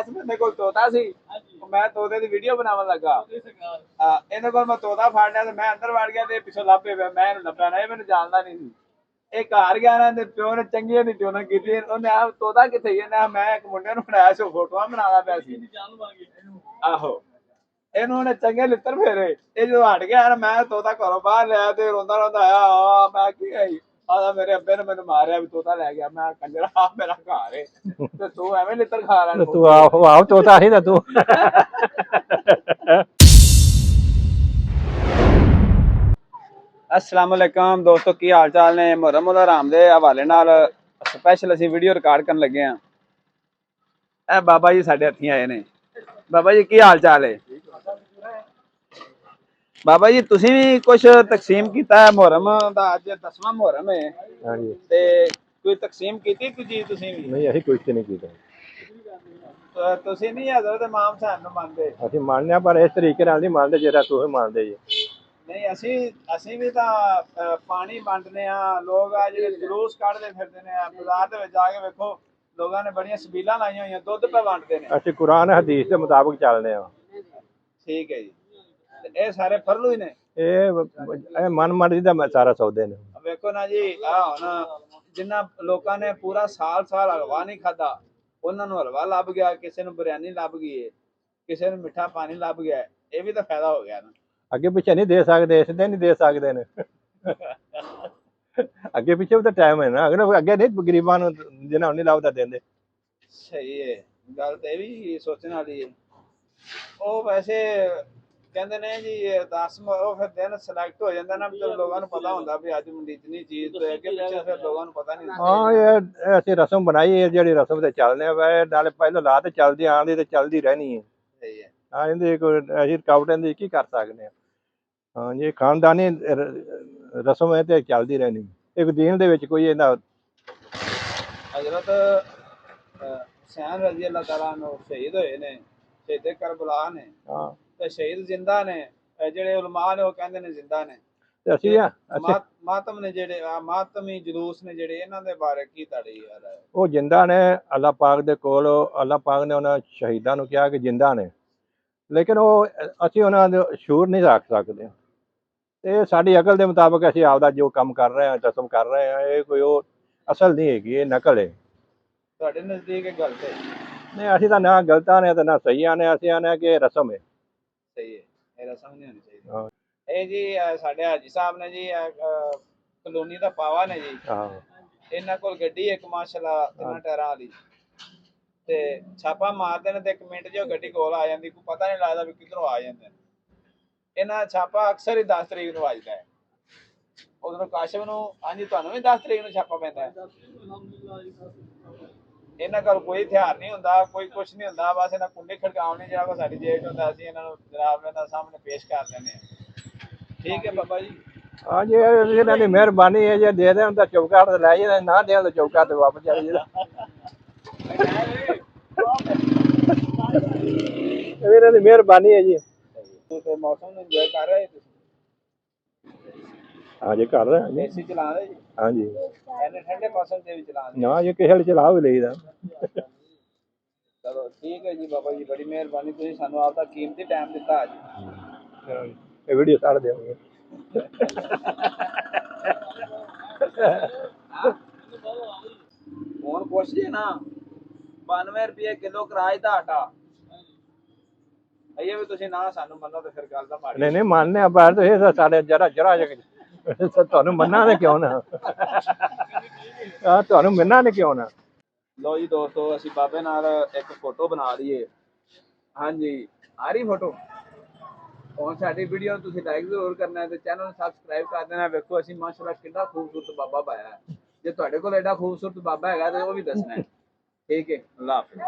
S ਬੰਦੇ ਕੋਲ ਤੋਤਾ ਸੀ ਮੈਂ ਤੋਤੇ ਦੀ ਵੀਡੀਓ ਬਣਾਉਣ ਲੱਗਾ ਇਹਦੇ ਕੋਲ ਮੈਂ ਤੋਤਾ ਫੜ ਲਿਆ ਤੇ ਮੈਂ ਅੰਦਰ ਵੜ ਗਿਆ ਤੇ ਪਿੱਛੋਂ ਲੱਭੇ ਪਿਆ ਮੈਂ ਇਹਨੂੰ ਲੱਭਿਆ ਨਾ ਇਹ ਮੈਨੂੰ ਜਾਣਦਾ ਨਹੀਂ ਸੀ ਇਹ ਘਰ ਗਿਆ ਨਾ ਤੇ ਪਿਓ ਨੇ ਚੰਗੀਆਂ ਦੀ ਟਿਊਨਿੰਗ ਕੀਤੀ ਉਹਨੇ ਆ ਤੋਤਾ ਕਿੱਥੇ ਗਿਆ ਮੈਂ ਇੱਕ ਮੁੰਡੇ ਨੂੰ ਬਣਾਇਆ ਸੀ ਫੋਟੋਆਂ ਬਣਾਉਂਦਾ ਪਿਆ ਸੀ ਆਹੋ ਇਹਨੂੰ ਉਹਨੇ ਚੰਗੇ ਲਿੱਤਰ ਫੇਰੇ ਇਹ ਜਦੋਂ ਹਟ ਗਿਆ ਨਾ ਮੈਂ ਤੋਤਾ ਘਰੋਂ ਬਾਹਰ ਲਿਆ ਤੇ ਰੋਂਦਾ ਰੋਂਦਾ ਆਇਆ ਮੈਂ ਕੀ ਆਈ ਆਦਾ ਮੇਰੇ ਅੱਬੇ ਨੇ ਮੈਨੂੰ ਮਾਰਿਆ ਵੀ ਤੋਤਾ ਲੈ ਗਿਆ ਮੈਂ ਕੰਜਰਾ ਆ ਮੇਰਾ ਘਰ ਏ ਤੇ ਤੂੰ ਐਵੇਂ ਲਿੱਤਰ ਖਾ ਰਿਹਾ ਤੂੰ ਆਹੋ ਤੋਤਾ ਸੀ ਨਾ ਤੂੰ अस्सलाम वालेकुम दोस्तों की हाल चाल ने मुहर्रम उल हराम दे हवाले नाल स्पैशल असीं वीडियो रिकॉर्ड करन लगे हां ए बाबा जी साडे हत्थीं आए ने बाबा जी की हाल चाल है बाबा जी तुसीं भी कुछ तकसीम कीता है मुहर्रम दा अज 10वां मुहर्रम है हां जी ते कोई तकसीम कीती कोई चीज तुसीं भी नहीं असीं कुछ नहीं कीता तुसीं नहीं हज़रत इमाम साहब नूं मनदे असीं मानने पर इस तरीके नाल नहीं मानदे जेड़ा तुसीं मानदे जी नहीं ਅਸੀਂ ਵੀ ਤਾਂ ਪਾਣੀ ਵੰਡਨੇ ਆ ਲੋਕ ਆ ਜਿਹੜੇ ਜਲੂਸ ਕੱਢਦੇ ਫਿਰਦੇ ਨੇ ਬਾਜ਼ਾਰ ਦੇ ਵਿੱਚ ਜਾ ਕੇ ਵੇਖੋ ਲੋਕਾਂ ਨੇ ਬੜੀਆਂ ਸਬੀਲਾਂ ਲਾਈਆਂ ਹੋਈਆਂ ਦੁੱਧ ਪੇ ਵੰਡਦੇ ਨੇ ਅਸੀਂ ਕੁਰਾਨ ਹਦੀਸ ਦੇ ਮੁਤਾਬਕ ਚੱਲਦੇ ਆ ਠੀਕ ਹੈ ਜੀ ਇਹ ਸਾਰੇ ਫਰਲੂ ਹੀ ਨੇ ਇਹ ਮਨ ਮਰਜ਼ੀ ਦਾ ਸਾਰਾ ਸੌਦੇ ਨੇ ਵੇਖੋ ਨਾ ਜੀ ਆ ਹੁਣ ਜਿਨ੍ਹਾਂ ਲੋਕਾਂ ਨੇ ਪੂਰਾ ਸਾਲ ਹਲਵਾ ਨਹੀਂ ਖਾਦਾ ਉਹਨਾਂ ਨੂੰ ਹਲਵਾ ਲੱਭ ਗਿਆ ਕਿਸੇ ਨੂੰ ਬਿਰਿਆਨੀ ਲੱਭ ਗਈ ਕਿਸੇ ਨੂੰ ਮਿੱਠਾ ਪਾਣੀ ਲੱਭ ਗਿਆ ਇਹ ਵੀ ਤਾਂ ਫਾਇਦਾ ਹੋ ਗਿਆ ਨਾ ਅੱਗੇ ਪਿੱਛੇ ਨਹੀਂ ਦੇ ਸਕਦੇ ਇਸ ਦੇ ਨਹੀਂ ਦੇ ਸਕਦੇ ਨੇ ਅੱਗੇ ਪਿੱਛੇ ਵੀ ਤਾਂ ਟਾਈਮ ਹੈ ਨਾ ਅੱਗੇ ਨਹੀਂ ਗਰੀਬਾਂ ਨੂੰ ਜਿਹਨਾਂ ਨੂੰ ਨਹੀਂ ਲੱਭਦਾ ਦਿੰਦੇ ਸਹੀ ਹੈ ਗੱਲ ਤੇ ਵੀ ਸੋਚਣ ਵਾਲੀ ਹੈ ਉਹ ਵੈਸੇ ਕਹਿੰਦੇ ਨੇ ਜੀ 10 ਉਹ ਫਿਰ ਦਿਨ ਸਿਲੈਕਟ ਹੋ ਜਾਂਦਾ ਨਾ ਜਦੋਂ ਲੋਕਾਂ ਨੂੰ ਪਤਾ ਹੁੰਦਾ ਵੀ ਅੱਜ ਮੰਡੀ ਚ ਨਹੀਂ ਚੀਜ਼ ਤੇ ਅੱਗੇ ਪਿੱਛੇ ਫਿਰ ਲੋਕਾਂ ਨੂੰ ਪਤਾ ਨਹੀਂ ਹਾਂ ਇਹ ਅਸੀਂ ਰਸਮ ਬਣਾਈ ਹੈ ਜਿਹੜੀ ਰਸਮ ਤੇ ਚੱਲਦੇ ਆ ਵੇ ਨਾਲੇ ਪਹਿਲਾਂ ਲਾ ਤੇ ਚੱਲਦੀ ਆਂਦੀ ਤੇ ਚੱਲਦੀ ਰਹਿਣੀ ਹੈ ਸਹੀ ਹੈ ਹਾਂ ਇਹਦੇ ਕੋਈ ਅਸੀਂ ਰੁਕਾਵਟਾਂ ਦੀ ਕੀ ਕਰ ਸਕਦੇ ਆ ਹਾਂ ਜੀ ਖਾਨਦਾਨੀ ਰਸਮ ਹੈ ਤੇ ਚੱਲਦੀ ਰਹਿਣੀ ਇੱਕ ਦੀਨ ਦੇ ਵਿੱਚ ਕੋਈ ਇਹਦਾ ਹਜ਼ਰਤ ਹੁਸੈਨ ਰਜ਼ੀ ਅੱਲਾਹ ਤਾਲਾ ਨੂੰ ਸ਼ਹੀਦ ਹੋਏ ਨੇ ਸ਼ਹੀਦ ਕਰਬਲਾ ਨੇ ਹਾਂ ਤੇ ਸ਼ਹੀਦ ਜ਼ਿੰਦਾ ਨੇ ਜਿਹੜੇ ਉਲਮਾ ਨੇ ਉਹ ਕਹਿੰਦੇ ਨੇ ਜ਼ਿੰਦਾ ਨੇ ਤੇ ਅਸੀਂ ਮਾਤਮ ਨੇ ਜਿਹੜੇ ਮਾਤਮੀ ਜਲੂਸ ਨੇ ਜਿਹੜੇ ਇਹਨਾਂ ਦੇ ਬਾਰੇ ਕੀ ਤੁਹਾਡੀ ਯਾਰ ਹੈ ਉਹ ਜਿੰਦਾ ਨੇ ਅੱਲਾਹ ਪਾਕ ਦੇ ਕੋਲ ਅੱਲਾਹ ਪਾਕ ਨੇ ਉਹਨਾਂ ਸ਼ਹੀਦਾਂ ਨੂੰ ਕਿਹਾ ਕਿ ਜਿੰਦਾ ਨੇ ਲੇਕਿਨ ਉਹ ਅਸੀਂ ਉਹਨਾਂ ਦੇ ਸ਼ੂਰ ਨਹੀਂ ਰੱਖ ਸਕਦੇ ਇਹ ਸਾਡੀ ਅਕਲ ਦੇ ਮੁਤਾਬਕ ਅਸੀਂ ਆਪਦਾ ਜੋ ਕੰਮ ਕਰ ਰਹੇ ਹਾਂ ਰਸਮ ਕਰ ਰਹੇ ਹਾਂ ਇਹ ਕੋਈ ਉਹ ਅਸਲ ਨਹੀਂ ਹੈਗੀ ਇਹ ਨਕਲ ਹੈ ਤੁਹਾਡੇ ਨਜ਼ਦੀਕ ਇਹ ਗਲਤ ਹੈ ਨਹੀਂ ਅਸੀਂ ਤਾਂ ਨਾ ਗਲਤਾਂ ਨੇ ਤੇ ਨਾ ਸਹੀਆਂ ਨੇ ਅਸੀਂ ਆਨੇ ਕਿ ਰਸਮ ਹੈ ਸਹੀ ਹੈ ਇਹ ਰਸਮ ਨਹੀਂ ਹੋਣੀ ਚਾਹੀਦੀ ਇਹ ਜੀ ਸਾਡੇ ਹਾਜੀ ਸਾਹਿਬ ਨੇ ਜੀ ਕਲੋਨੀ ਦਾ ਪਾਵਾ ਨੇ ਜੀ ਹਾਂ ਇਹਨਾਂ ਕੋਲ ਗੱਡੀ ਇੱਕ ਮਾਸ਼ਾਅੱਲਾ 3 ਟਾਇਰਾਂ ਵਾਲੀ ਤੇ ਛਾਪਾ ਮਾਰਦੇ ਨੇ ਤੇ 1 ਮਿੰਟ ਜੋ ਗੱਡੀ ਕੋਲ ਆ ਜਾਂਦੀ ਕੋਈ ਪਤਾ ਨਹੀਂ ਲੱਗਦਾ ਵੀ ਕਿੱਧਰੋਂ ਆ ਜਾਂਦੇ ਨੇ ਇਹਨਾਂ ਛਾਪਾ ਅਕਸਰ ਹੀ 10 ਤਰੀਕ ਨੂੰ ਵੱਜਦਾ ਹੈ ਉਧਰੋਂ ਕਾਸ਼ਮ ਨੂੰ ਹਾਂਜੀ ਤੁਹਾਨੂੰ ਵੀ 10 ਤਰੀਕ ਨੂੰ ਛਾਪਾ ਪੈਂਦਾ ਹੈ ਇਹਨਾਂ ਕੋਲ ਕੋਈ ਹਥਿਆਰ ਨਹੀਂ ਹੁੰਦਾ ਕੋਈ ਕੁਛ ਨਹੀਂ ਹੁੰਦਾ ਬਸ ਇਹਨਾਂ ਕੁੰਡੇ ਖੜਕਾਉਣੇ ਜਿਹੜਾ ਕੋ ਸਾਡੀ ਜੇਬ ਹੁੰਦਾ ਅਸੀਂ ਇਹਨਾਂ ਨੂੰ ਜਨਾਬ ਇਹਨਾਂ ਸਾਹਮਣੇ ਪੇਸ਼ ਕਰ ਦਿੰਦੇ ਹਾਂ ਠੀਕ ਹੈ ਬਾਬਾ ਜੀ ਹਾਂ ਜੀ ਇਹਨਾਂ ਦੀ ਮਿਹਰਬਾਨੀ ਹੈ ਜੇ ਦੇ ਦੇਣ ਤਾਂ ਚੌਕਾ ਤੇ ਲੈ ਜਾਣਾ ਨਾ ਦੇਣ ਤਾਂ ਚੌਕਾ ਤੇ ਵਾਪਸ ਚਲੇ ਜਾਣਾ ਇਹਨਾਂ ਦੀ ਮਿਹਰਬਾਨੀ ਹੈ ਜੀ ਤੇ ਮੌਸਮ ਨੂੰ ਇੰਜੋਏ ਕਰ ਰਹੇ ਤੁਸੀਂ ਹਾਂ ਜੀ ਕਰ ਰਹੇ ਹਾਂ ਜੀ ਏਸੀ ਚਲਾ ਰਹੇ ਜੀ ਹਾਂ ਜੀ ਇਹਨੇ ਠੰਡੇ ਮੌਸਮ ਤੇ ਵੀ ਚਲਾਉਂਦੇ ਨਾ ਜੇ ਕਿਸੇ ਵੇਲੇ ਚਲਾ ਵੀ ਲਈਦਾ ਚਲੋ ਠੀਕ ਹੈ ਜੀ ਬਾਬਾ ਜੀ ਬੜੀ ਮਿਹਰਬਾਨੀ ਤੁਸੀਂ ਸਾਨੂੰ ਆਪਦਾ ਕੀਮਤੀ ਟਾਈਮ ਦਿੱਤਾ ਅੱਜ ਇਹ ਵੀਡੀਓ ਸਾੜ ਦੇਵਾਂਗੇ ਹੁਣ ਪੁੱਛ ਜੇ ਨਾ 92 ਰੁਪਏ ਕਿਲੋ ਕਿਰਾਏ ਦਾ ਆਟਾ ਇਹ ਵੀ ਤੁਸੀਂ ਨਾ ਸਾਨੂੰ ਮੰਨੋ ਤੇ ਫਿਰ ਗੱਲ ਦਾ ਮਾੜੀ ਨਹੀਂ ਨਹੀਂ ਮੰਨਦੇ ਆ ਬਾਹਰ ਤੇ ਇਹ ਸਾਡੇ ਜਰਾ ਤੁਹਾਨੂੰ ਮੰਨਾ ਨੇ ਕਿਉਂ ਨਾ ਆ ਤੁਹਾਨੂੰ ਮੰਨਾ ਨੇ ਕਿਉਂ ਨਾ ਲੋ ਜੀ ਦੋਸਤੋ ਅਸੀਂ ਬਾਬੇ ਨਾਲ ਇੱਕ ਫੋਟੋ ਬਣਾ ਲਈਏ ਹਾਂਜੀ ਆ ਰਹੀ ਫੋਟੋ ਹੁਣ ਸਾਡੀ ਵੀਡੀਓ ਨੂੰ ਤੁਸੀਂ ਲਾਈਕ ਜ਼ਰੂਰ ਕਰਨਾ ਹੈ ਤੇ ਚੈਨਲ ਨੂੰ ਸਬਸਕ੍ਰਾਈਬ ਕਰ ਦੇਣਾ ਵੇਖੋ ਅਸੀਂ ਮਾਸ਼ਾਅੱਲਾ ਕਿੰਨਾ ਖੂਬਸੂਰਤ ਬਾਬਾ ਪਾਇਆ ਹੈ ਜੇ ਤੁਹਾਡੇ ਕੋਲ ਐਡਾ ਖੂਬਸੂਰਤ ਬਾਬਾ ਹੈਗਾ ਤੇ ਉਹ ਵੀ ਦੱਸਣਾ ਹੈ ਠੀਕ ਹੈ ਅੱਲਾਹ ਹਾਫਿਜ਼